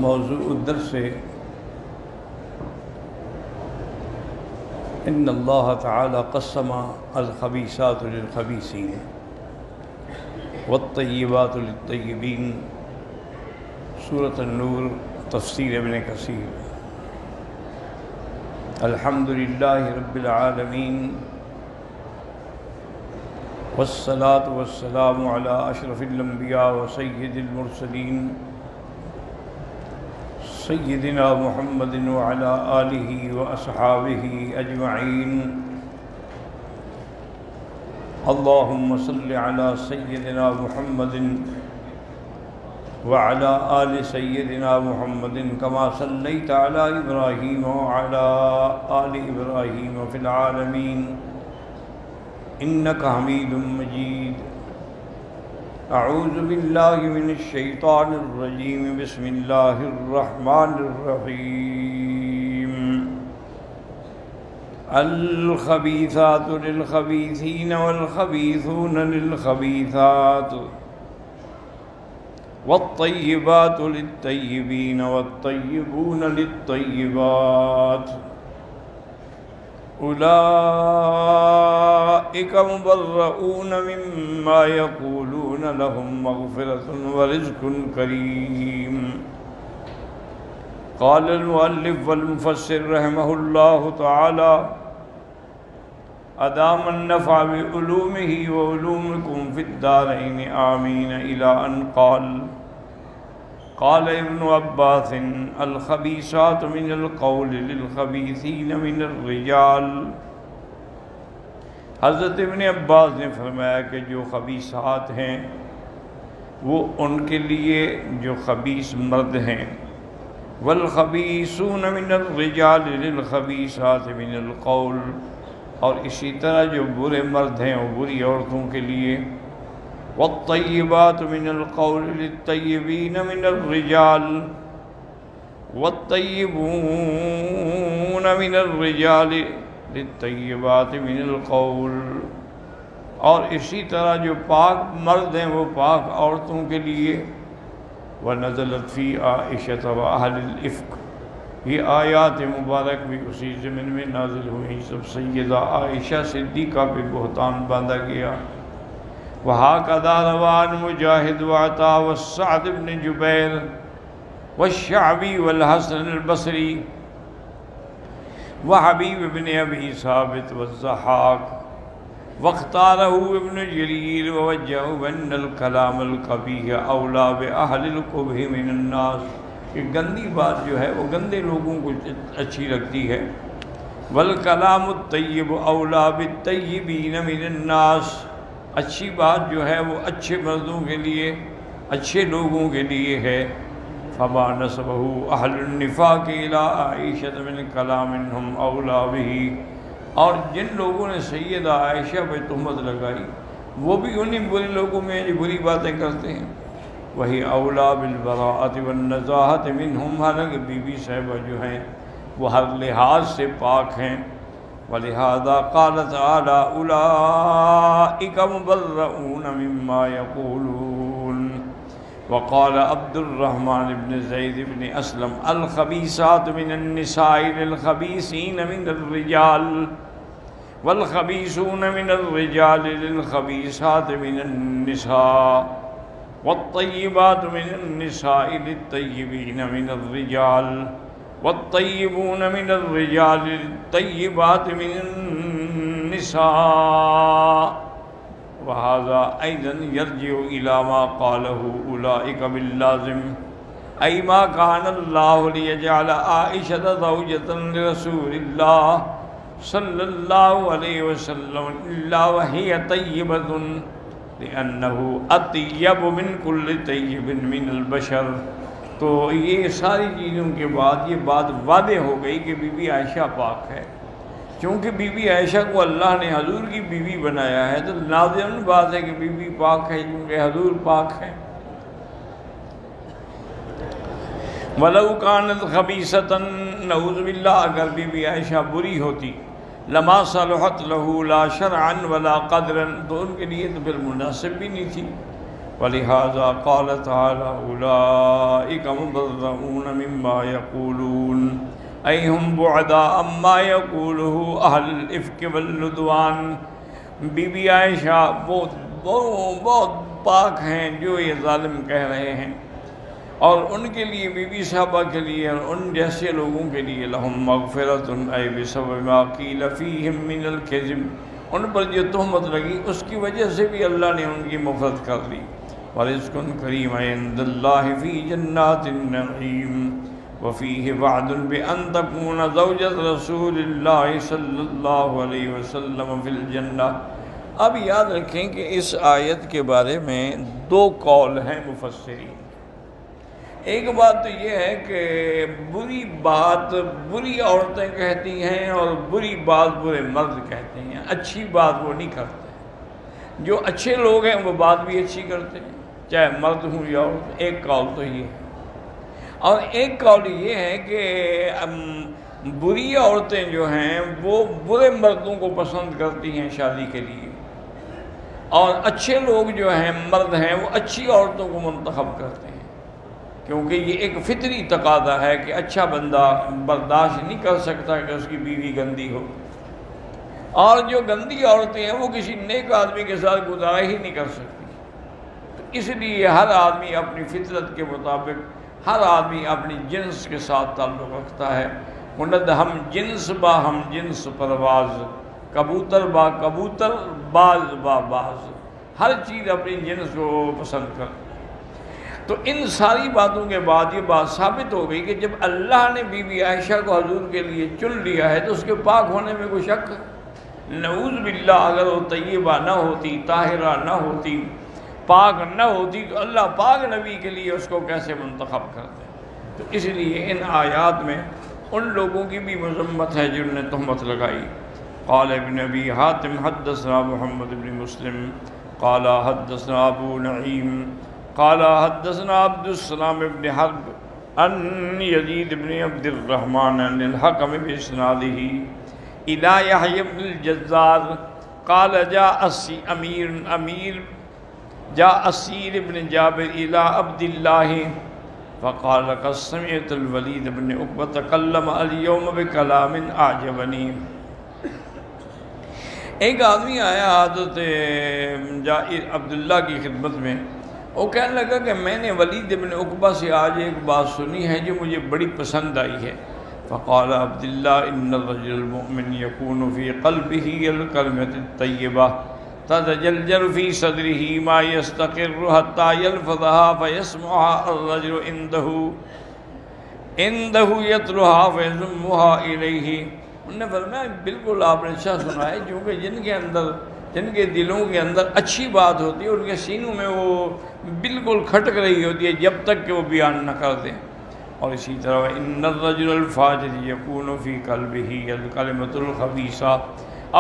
موضوع الدرس ان اللہ تعالی قسم الخبیثات للخبیثین والطیبات للطیبین، سورۃ النور، تفسیر ابن کثیر۔ الحمد للہ رب العالمین والصلاة والسلام علی اشرف الانبیاء وسید المرسلین سیدنا محمد وعلى آلہ واصحابہ اجمعین۔ اللہم صل علی سیدنا محمد وعلى آل سیدنا محمد کما صلیت علی ابراہیم وعلى آل ابراہیم فی العالمین انک حمید مجید۔ اعوذ باللہ من الشیطان الرجیم، بسم اللہ الرحمن الرحیم۔ الخبیثات للخبیثین والخبیثون للخبیثات والطیبات للطیبین والطیبون للطیبات، اولئک مبرؤون مما یقولون لهم مغفرۃ ورزق کریم۔ قال المؤلف والمفسر رحمہ اللہ تعالی ادام النفع بعلومہ وعلومکم فی الدارین آمین، الی ان قال ابن عباس الخبیثات من القول للخبیثین من الرجال۔ حضرت ابن عباس نے فرمایا کہ جو خبیثات ہیں وہ ان کے لیے جو خبیث مرد ہیں، والخبیثون من الرجال للخبیثات من القول، اور اسی طرح جو برے مرد ہیں وہ بری عورتوں کے لیے، والطیبات من القول للطیبین من الرجال والطیبون من الرجال للطیبات من القول، اور اسی طرح جو پاک مرد ہیں وہ پاک عورتوں کے لیے۔ وَنَزَلَتْ فِي عَائِشَةَ وَأَهْلِ الْإِفْكِ، یہ آیات مبارک بھی اسی زمن میں نازل ہوئی، سب سیدہ عائشہ صدیقہ پہ بہتان باندھا گیا۔ وَهَكَذَا رَوَى عَنْ مُجَاهِدٍ وَعَطَاءٍ وَسَعْدٍ بْنِ جُبَيْرٍ وَالشَّعْبِي وَالْحَسَنِ الْبَصْرِي وَحَبِيبِ بْنِ أَبِي ثَابِتٍ وَالضَّحَّاكِ، وَاخْتَارَهُ ابْنُ جَرِيرٍ وَوَجَّهَهُ بِأَنَّ الْكَلَامَ الْقَبِيحَ أَوْلَى بِأَهْلِ الْقُبْحِ مِنَ النَّاسِ، کہ گندی بات جو ہے وہ گندے لوگوں کو اچھی لگتی ہے۔ وَالْكَلَامُ الطَّيِّبُ أَوْلَى بِالطَّيِّبِينَ مِنَ النَّاسِ، اچھی بات جو ہے وہ اچھے مردوں کے لیے، اچھے لوگوں کے لیے ہے۔ فما نسبہ اہل النفاق الی عائشہ من کلام ہم اولی بہ، اور جن لوگوں نے سیدہ عائشہ پہ تہمت لگائی وہ بھی انہیں برے لوگوں میں جو بری باتیں کرتے ہیں۔ وہی اولی بالبراءۃ والنزاہۃ منہم، حالانکہ بی بی صاحبہ جو ہیں وہ ہر لحاظ سے پاک ہیں۔ وَلِهَذَا قَالَ تَعَالَى أُولَئِكَ مُبَرَّؤُونَ مِمَّا يَقُولُونَ۔ وقال عبد الرحمن بن زید بن اسلم الخبیثات من النساء للخبیثین من الرجال، والخبیثون من الرجال للخبیثات من النساء، والطیبات من النساء للطیبین من الرجال، والطیبون من الرجال للطیبات من النساء، وهذا أيضا يرجع إلى ما قاله أولئك باللازم، أي ما كان الله ليجعل عائشة زوجة لرسول الله صلى الله عليه وسلم إلا وهي طيبة، لأنه أطيب من كل طيب من البشر۔ تو یہ ساری چیزوں کے بعد یہ بات واضح ہو گئی کہ بی بی عائشہ پاک ہے، چونکہ بی بی عائشہ کو اللہ نے حضور کی بیوی بنایا ہے، تو لازم بات ہے کہ بی بی پاک ہے کیونکہ حضور پاک ہے۔ وَلَوْ كَانَتْ خَبِيثَةً، نعوذ باللہ، اگر بی بی عائشہ بری ہوتی، لَمَا صَلُحَتْ لَهُ لَا شَرْعًا وَلَا قَدْرًا، تو ان کے لیے تو پھر مناسب بھی نہیں تھی، ولہذا قال تعالی اولئک مبرؤون مما یقولون ای ہم بعداء عما یقولہ اہل الافک والعدوان۔ بی بی عائشہ بہت پاک ہیں جو یہ ظالم کہہ رہے ہیں، اور ان کے لیے بی بی صحابہ کے لیے اور ان جیسے لوگوں کے لیے لہم مغفرۃ ای بسبب ما قیل فیہم من الکذب، ان پر جو تہمت لگی اس کی وجہ سے بھی اللہ نے ان کی مغفرت کر دی۔ ورزق کریم عند اللہ فی جنات النعیم وفیہ وعد بان تکون زوجۃ رسول اللہ صلی اللہ علیہ وسلم فی الجنہ۔ اب یاد رکھیں کہ اس آیت کے بارے میں دو قول ہیں مفسرین۔ ایک بات تو یہ ہے کہ بری بات بری عورتیں کہتی ہیں اور بری بات برے مرد کہتے ہیں، اچھی بات وہ نہیں کرتے۔ جو اچھے لوگ ہیں وہ بات بھی اچھی کرتے ہیں، چاہے مرد ہوں یا عورت۔ ایک قول تو یہ ہے، اور ایک قول یہ ہے کہ بری عورتیں جو ہیں وہ برے مردوں کو پسند کرتی ہیں شادی کے لیے، اور اچھے لوگ جو ہیں مرد ہیں وہ اچھی عورتوں کو منتخب کرتے ہیں، کیونکہ یہ ایک فطری تقاضا ہے کہ اچھا بندہ برداشت نہیں کر سکتا کہ اس کی بیوی گندی ہو، اور جو گندی عورتیں ہیں وہ کسی نیک آدمی کے ساتھ گزارا ہی نہیں کر سکتی۔ تو اس لیے ہر آدمی اپنی فطرت کے مطابق، ہر آدمی اپنی جنس کے ساتھ تعلق رکھتا ہے۔ مند ہم جنس با ہم جنس پرواز، کبوتر با کبوتر باز با باز، ہر چیز اپنی جنس کو پسند کرتی۔ تو ان ساری باتوں کے بعد یہ بات ثابت ہو گئی کہ جب اللہ نے بی بی عائشہ کو حضور کے لیے چن لیا ہے تو اس کے پاک ہونے میں کوئی شک ہے؟ نعوذ باللہ، اگر وہ طیبہ نہ ہوتی، طاہرہ نہ ہوتی، پاک نہ ہوتی تو اللہ پاک نبی کے لیے اس کو کیسے منتخب کرتے؟ تو اس لیے ان آیات میں ان لوگوں کی بھی مذمت ہے جنہوں نے تہمت لگائی۔ قال ابن ابی حاتم حدثنا محمد بن مسلم قال حدثنا ابو نعیم قال حدثنا عبد السلام بن حرب ان یزید بن عبد الرحمن عن الحکم باسنادہ الى یحیی بن الجزار قال جاء اسیر بن جابر الى عبد اللہ فقال قد سمعت الولید بن عقبہ تکلم اليوم بکلام اعجبنی۔ ایک آدمی آیا حضرت عبداللہ کی خدمت میں، وہ کہنے لگا کہ میں نے ولید بن عقبہ سے آج ایک بات سنی ہے جو مجھے بڑی پسند آئی ہے۔ فقال عبداللہ ان الرجل المؤمن يكون في قلبه الكلمة الطیبہ تتجلجل في صدره ما يستقر حتى يلفظها فيسمعها الرجل عنده يتلوها فيضمها إليه۔ انہوں نے فرمایا بالکل آپ نے اچھا سنا ہے، کیونکہ جن کے دلوں کے اندر اچھی بات ہوتی ہے ان کے سینوں میں وہ بالکل کھٹک رہی ہوتی ہے جب تک کہ وہ بیان نہ کر دیں۔ اور اسی طرح ان الرجل الفاجر يكون في قلبه الكلمة الخبيثة،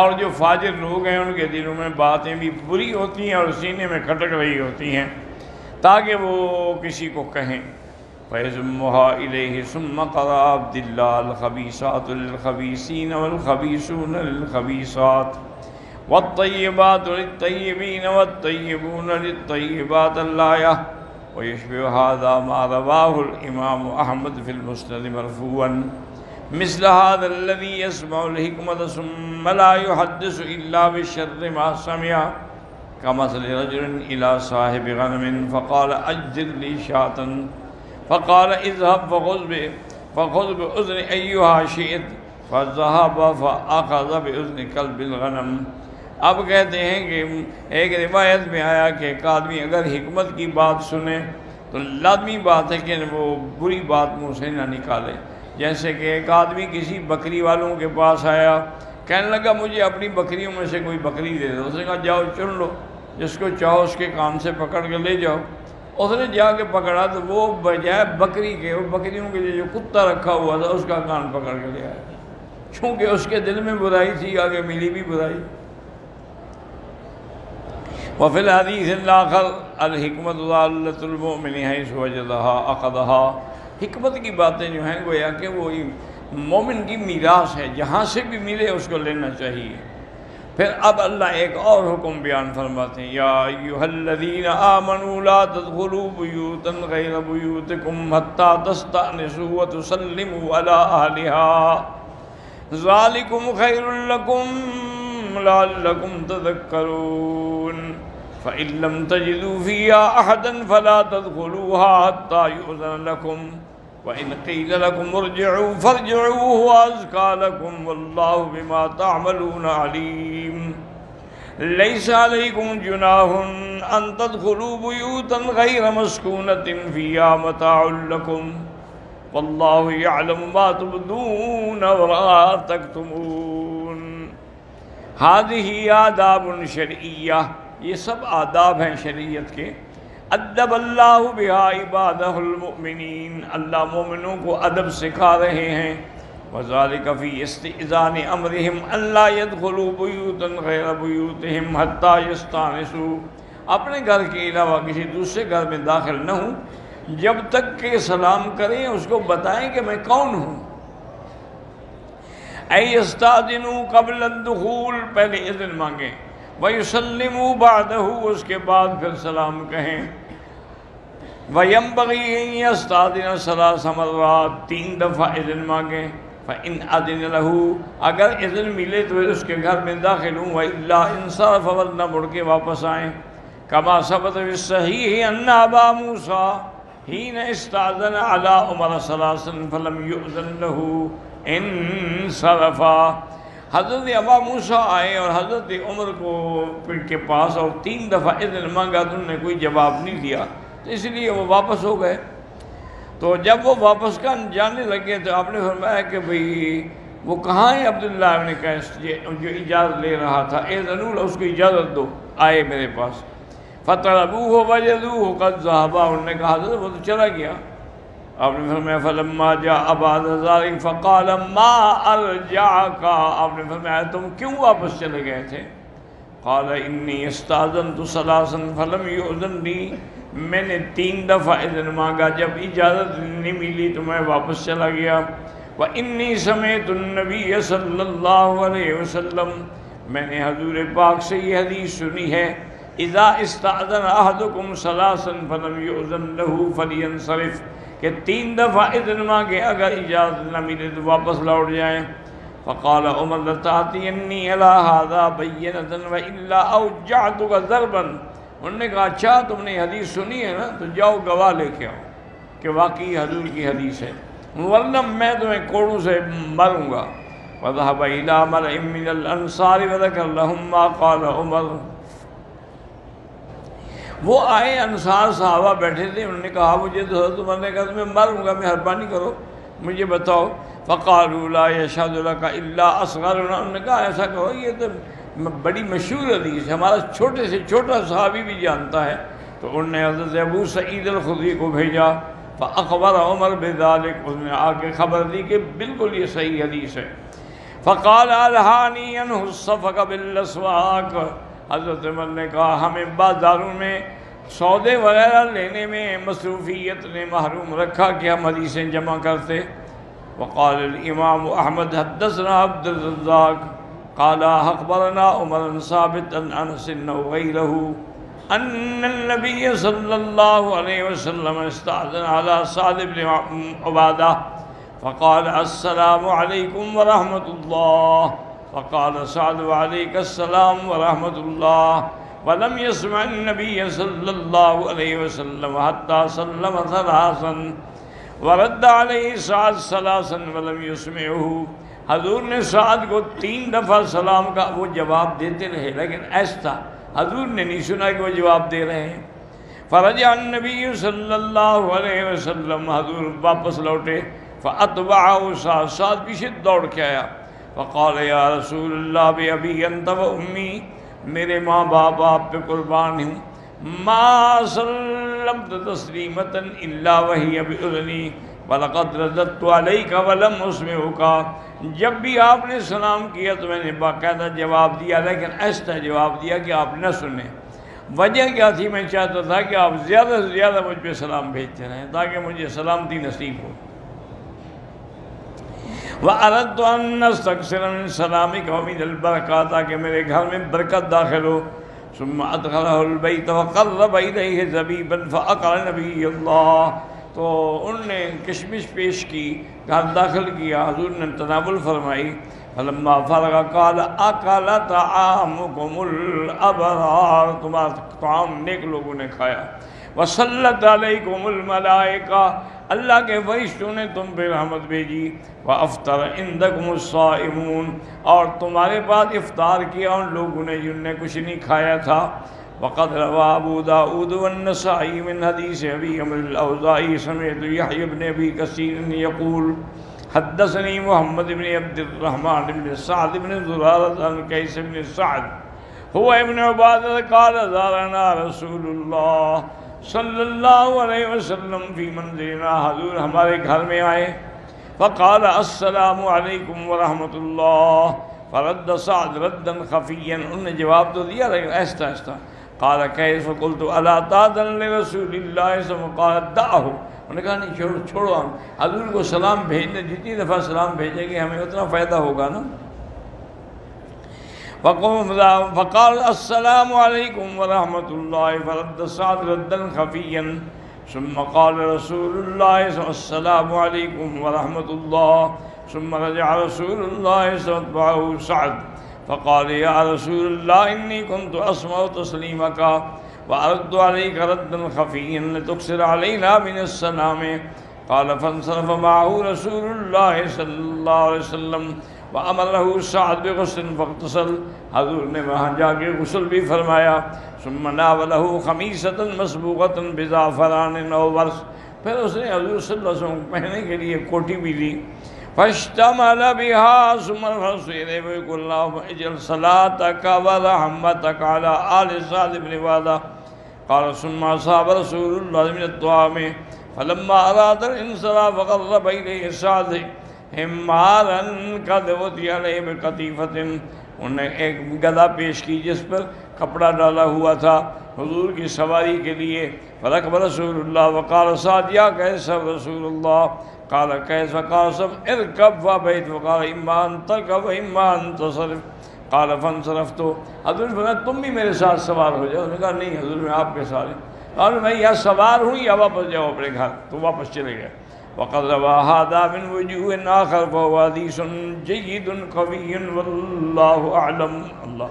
اور جو فاجر لوگ ہیں ان کے دلوں میں باتیں بھی بری ہوتی ہیں اور سینے میں کھٹک رہی ہوتی ہیں تاکہ وہ کسی کو کہیں۔ فَيَزُمُّهَا إِلَيْهِ ثُمَّ قَرَأَ عَبْدِ اللَّهِ الْخَبِيثَاتُ لِلْخَبِيثِينَ وَالْخَبِيثُونَ لِلْخَبِيثَاتِ وَالطَّيِّبَاتُ لِلطَّيِّبِينَ وَالطَّيِّبُونَ لِلطَّيِّبَاتِ الآيَةُ۔ وَيُشْبِهُ هَذَا مَا رَوَاهُ الْإِمَامُ أَحْمَدُ فِي الْمُسْنَدِ مَرْفُوعًا مثل هذا الذي يسمع الحكمة ثم لا يحدث إلا بالشر ما سمع كمثل رجل إلى صاحب غنم فقال أجر لي شاة فقال اذهب فخذ بأذن أيها شئت فذهب فأخذ بأذن كلب الغنم۔ اب کہتے ہیں کہ ایک روایت میں آیا کہ ایک آدمی اگر حکمت کی بات سنے تو لازمی بات ہے کہ وہ بری بات منہ سے نہ نکالے۔ جیسے کہ ایک آدمی کسی بکری والوں کے پاس آیا، کہنے لگا مجھے اپنی بکریوں میں سے کوئی بکری دے دو۔ اس نے کہا جاؤ چن لو، جس کو چاہو اس کے کان سے پکڑ کے لے جاؤ۔ اس نے جا کے پکڑا تو وہ بجائے بکری کے، وہ بکریوں کے لیے جو کتا رکھا ہوا تھا اس کا کان پکڑ کے لے آیا، چونکہ اس کے دل میں برائی تھی، آگے ملی بھی برائی۔ وفی الحدیث الآخر الحکمت ضالۃ المؤمن حیث وجدها اخذها۔ حکمت کی باتیں جو ہیں گویا کہ وہ مومن کی میراث ہے، جہاں سے بھی ملے اس کو لینا چاہیے۔ پھر اب اللہ ایک اور حکم بیان فرماتے ہیں، یا ایھا الذین آمنوا لا تدخلوا بیوتا غیر بیوتکم حتی تستأنسوا وتسلموا علی اہلها ذالکم خیر لکم لعلکم تذکرون فإن لم تجدوا فیہا احدا فلا تدخلوها حتی یؤذن لکم وَإِنْ قِيلَ لَكُمْ ارْجِعُوا فَارْجِعُوا هُوَ أَزْكَىٰ لَكُمْ وَاللَّهُ بِمَا تَعْمَلُونَ عَلِيمٌ لَيْسَ عَلَيْكُمْ جُنَاحٌ أَن تَدْخُلُوا بُيُوتًا غَيْرَ مَسْكُونَةٍ فِيهَا مَتَاعٌ لَكُمْ وَاللَّهُ يَعْلَمُ مَا تُبْدُونَ وَمَا تَكْتُمُونَ هذه آداب شرعیہ، یہ سب آداب ہیں شریعت کے، ادب اللہ بہا عبادہ المؤمنین، اللہ مومنوں کو ادب سکھا رہے ہیں، وذالک فی استئذان امرہم الا يدخلوا بیوتا غیر بیوتہم حتی یستانسوا، اپنے گھر کے علاوہ کسی دوسرے گھر میں داخل نہ ہوں جب تک کہ سلام کریں، اس کو بتائیں کہ میں کون ہوں۔ اے یستاذنوا قبل الدخول، پہلے اذن مانگیں، وَيُسَلِّمُوا بَعْدَهُ، اس کے بعد پھر سلام کہیں، وَيَنبَغِي أَن يَسْتَأْذِنَ ثَلَاثَ مرات، 3 دفعہ اذن مانگیں، فَإِنْ أَذِنَ لَهُ، اگر اذن ملے تو اس کے گھر میں داخل ہوں، وَإِلَّا انصرف، ورنہ مڑ کے واپس آئیں، كما ثبت في الصحيح أن أبا موسى حين استأذن على عمر ثلاثا فلم يؤذن له انصرفا، حضرت ابا موسیٰ آئے اور حضرت عمر کو کے پاس اور 3 دفعہ اذن مانگا تو انہوں نے کوئی جواب نہیں دیا، تو اس لیے وہ واپس ہو گئے۔ تو جب وہ واپس کا جانے لگے تو آپ نے فرمایا کہ بھئی وہ کہاں ہے عبداللہ ابن قیس جو اجازت لے رہا تھا، اذنوا اس کو اجازت دو، آئے میرے پاس، فطلبوه وجدوه قد ذهب، انہوں نے کہا حضرت وہ تو چلا گیا۔ آپ نے فرمایا فلما جاء بعد ذلك فقال ما ارجعك، آپ نے فرمایا تم کیوں واپس چلے گئے تھے؟ قال انی استاذنت ثلاثا فلم یؤذن لی، میں نے 3 دفعہ اذن مانگا، جب اجازت نہیں ملی تو میں واپس چلا گیا۔ وانی سمعت النبی صلی اللہ علیہ وسلم، میں نے حضور پاک سے یہ حدیث سنی ہے، اذا استاذن احدکم ثلاثا فلم یؤذن له فلینصرف، کہ 3 دفعہ اذن مانگے، اگر اجازت نہ ملے تو واپس لوٹ جائیں۔ فقال عمر لتأتینی علی ھذا بینۃ والا اوجعتک ضربا، انہوں نے کہا اچھا تم نے حدیث سنی ہے نا تو جاؤ گواہ لے کے آؤ کہ واقعی حضور کی حدیث ہے، ورنہ میں تمہیں کوڑوں سے ماروں گا۔ وذهب الى ملئ من الانصار وذكر لهم ما قال عمر، وہ آئے انصار صحابہ بیٹھے تھے، انہوں نے کہا مجھے تو حضرت عمر نے کہا تمہیں ماروں گا، مہربانی کرو مجھے بتاؤ۔ فقالوا لا يشهد لك الا اصغرنا، انہوں نے کہا ایسا کہو یہ تو بڑی مشہور حدیث ہے، ہمارا چھوٹے سے چھوٹا صحابی بھی جانتا ہے۔ تو انہوں نے حضرت ابو سعید الخدری کو بھیجا، فاخبر عمر بذلك، اس نے آ کے خبر دی کہ بالکل یہ صحیح حدیث ہے۔ فقال الہانی عنہ الصفق بالاسواق، حضرت عمر نے کہا ہمیں بازاروں میں سودے وغیرہ لینے میں مصروفیت نے محروم رکھا کہ ہم حدیثیں جمع کرتے۔ وقال الامام احمد حدثنا عبد الرزاق قال اخبرنا عمر بن ثابت عن انس وغيره ان النبي صلى الله عليه وسلم استأذن على سعد بن عبادة فقال السلام عليكم ورحمة الله، فقال سعد وعليك السلام ورحمة الله، ولم يسمع النبي صلى الله عليه وسلم حتى سلم 3 ورد عليه سعد 3 ولم يسمعه، حضور نے سعد کو 3 دفعہ سلام کا وہ جواب دیتے رہے، لیکن ایسا حضور نے نہیں سنا کہ وہ جواب دے رہے ہیں۔ فرجع النبی صلی اللہ علیہ وسلم، حضور واپس لوٹے، فاتبعه سعد پیچھے دوڑ کے آیا، فقال یا رسول اللہ بأبی انت و امی، میرے ماں باپ آپ پہ قربان ہوں، ما سلمت تسلیمتا الا وہی بأذنی وَلَقَدْ رَدَدْتُ عَلَيْكَ وَلَمْ أُسْمِعُكَ، جب بھی آپ نے سلام کیا تو میں نے باقاعدہ جواب دیا، لیکن ایسا جواب دیا کہ آپ نہ سنیں۔ وجہ کیا تھی؟ میں چاہتا تھا کہ آپ زیادہ سے زیادہ مجھ پہ سلام بھیجتے رہیں تاکہ مجھے سلامتی نصیب ہو۔ وَأَرَدْتُ أَن نَّسْتَكْثِرَ مِن سَلَامِكَ وَمِنَ الْبَرَكَاتِ تاکہ میرے گھر میں برکت داخل ہو. ثم ادخلہ البیت وقرب الیہ زبیبا فاکل نبی اللہ. تو ان نے کشمش پیش کی، گھر داخل کیا، حضور نے تناول فرمائی. فلما فرغ قال اکل طعامکم الابرار، تمہارا طعام نیک لوگوں نے کھایا. وصلت علیکم الملائکہ، اللہ کے فرشتوں نے تم پہ رحمت بھیجی. وافطر عندکم الصائمون، اور تمہارے پاس افطار کیا ان لوگوں نے جن نے کچھ نہیں کھایا تھا. وقد روى ابو داود والنسائی من حدیث ابی عمرو الاوزاعی سمعت یحیی بن ابی کثیر یقول حدثني محمد بن عبد الرحمن بن سعد بن زرارة عن قيس بن سعد هو ابن عبادة قال زارنا رسول اللہ صلی اللہ علیہ وسلم فی منزلنا، حضور ہمارے گھر میں آئے. فقال السلام علیکم ورحمۃ اللہ، فرد سعد ردا خفیا، انہوں نے جواب تو دیا لیکن آہستہ آہستہ. قال کیف قلت الا تأذن لرسول اللہ صلی اللہ علیہ وسلم قال دعہ، انہوں نے کہا نہیں چھوڑو، ہم حضور کو سلام بھیجنے، جتنی دفعہ سلام بھیجیں گے ہمیں اتنا فائدہ ہوگا نا. فقال السلام علیکم ورحمۃ اللہ، فرد سعد ردا خفیا. ثم قال رسول اللہ السلام علیکم ورحمۃ اللہ. ثم رجع رسول اللہ صلی سعد فقال یا رسول اللہ انی كنت اسمع تسلیمک وارد علیک ردا خفیا لتکثر علینا من السلام. قال فانصرف معه رسول اللہ صلی اللہ علیہ وسلم وامرہ سعد بغسل فاغتسل، حضور نے وہاں جا کے غسل بھی فرمایا. ثم ناولہ خمیصۃ مسبوغۃ بزعفران او ورس، پھر اس نے حضور صلی اللہ علیہ وسلم پہننے کے لیے کوٹی بھی لی. فاشتمل بها ثم رفع يديه ويقول اللهم اجعل صلاتك ورحمتك على آل سعد بن عبادة. قال ثم أصاب رسول الله من الطعام فلما أراد الانصراف قرب إليه سعد حمارا قد وطئ عليه بقطيفة، انہوں نے ایک گدا پیش کی جس پر کپڑا ڈالا ہوا تھا حضور کی سواری کے لیے. فركب رسول الله وقال سعد یا کیسا رسول اللہ. قال كيف؟ قال اركب فابيت وقال اما ان تركب واما ان تصرف. قال فانصرفت، حضور نے فرمایا تم بھی میرے ساتھ سوار ہو جاؤ. انہوں نے کہا نہیں حضور میں آپ کے ساتھ ہوں، اور میں یا سوار ہوں یا واپس جاؤ اپنے گھر، تو واپس چلے گئے. وقد روى هذا من وجوه آخر فهو حديث جيد قوي والله أعلم. اللہ